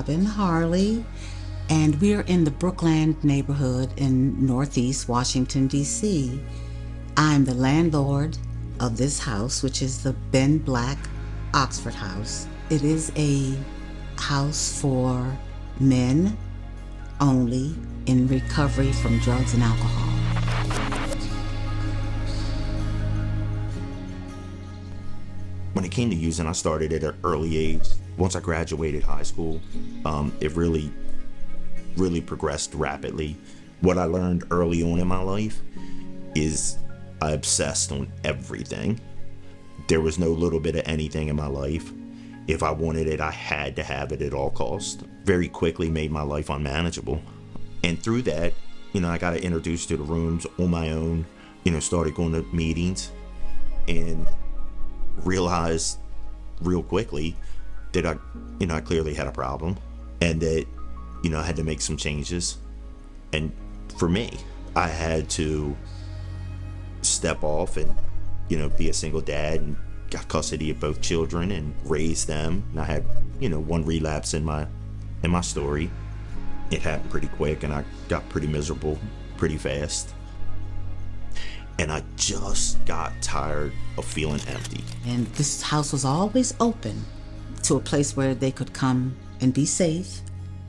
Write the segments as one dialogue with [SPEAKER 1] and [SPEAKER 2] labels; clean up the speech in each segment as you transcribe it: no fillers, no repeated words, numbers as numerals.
[SPEAKER 1] Robin Harley, and we're in the Brookland neighborhood in Northeast Washington, D.C. I'm the landlord of this house, which is the Ben Black Oxford House. It is a house for men only in recovery from drugs and alcohol.
[SPEAKER 2] When it came to using, I started at an early age. Once I graduated high school, it really progressed rapidly. What I learned early on in my life is I obsessed on everything. There was no little bit of anything in my life. If I wanted it, I had to have it at all costs. Very quickly made my life unmanageable. And through that, I got introduced to the rooms on my own, started going to meetings and realized real quickly that I clearly had a problem and that, I had to make some changes. And for me, I had to step off and, be a single dad and got custody of both children and raised them. And I had, one relapse in my story. It happened pretty quick and I got pretty miserable pretty fast. And I just got tired of feeling empty.
[SPEAKER 1] And this house was always open to a place where they could come and be safe.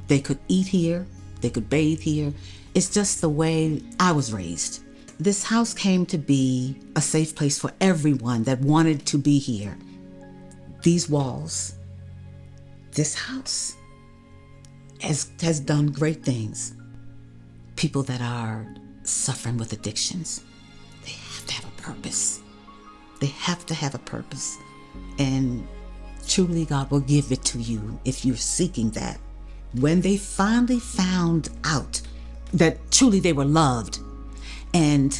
[SPEAKER 1] They could eat here. They could bathe here. It's just the way I was raised. This house came to be a safe place for everyone that wanted to be here. These walls, this house has done great things. People that are suffering with addictions, they have to have a purpose. They have to have a purpose. And truly God will give it to you if you're seeking that. When they finally found out that truly they were loved and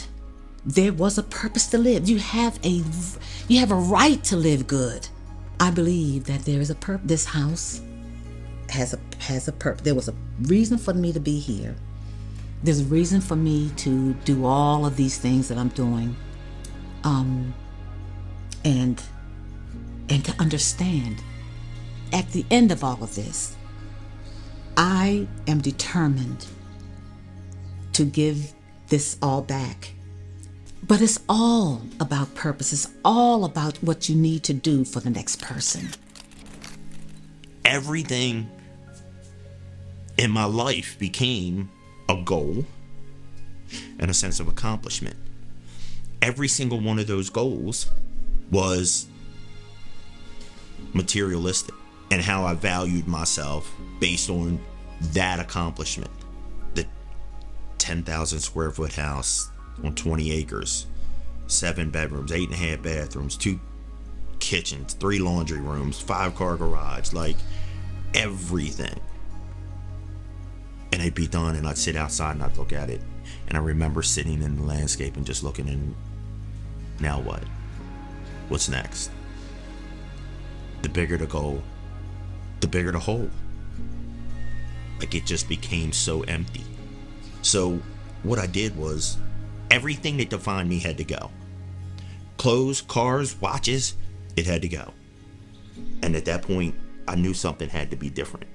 [SPEAKER 1] there was a purpose to live, you have a right to live good. I believe that there is a purpose. This house has a purpose. There was a reason for me to be here. There's a reason for me to do all of these things that I'm doing, and to understand at the end of all of this, I am determined to give this all back. But it's all about purpose. It's all about what you need to do for the next person.
[SPEAKER 2] Everything in my life became a goal and a sense of accomplishment. Every single one of those goals was materialistic and how I valued myself based on that accomplishment. The 10,000 square foot house on 20 acres, 7 bedrooms, 8.5 bathrooms, 2 kitchens, 3 laundry rooms, 5-car garage, like everything. And it'd be done and I'd sit outside and I'd look at it. And I remember sitting in the landscape and just looking and now what? What's next? The bigger the goal, the bigger the hole. Like it just became so empty. So what I did was everything that defined me had to go. Clothes, cars, watches, it had to go. And at that point, I knew something had to be different.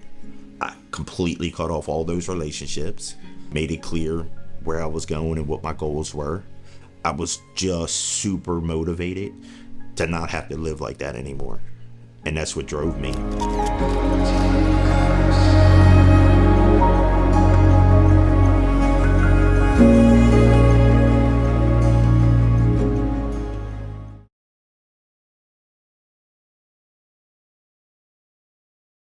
[SPEAKER 2] I completely cut off all those relationships, made it clear where I was going and what my goals were. I was just super motivated to not have to live like that anymore. And that's what drove me.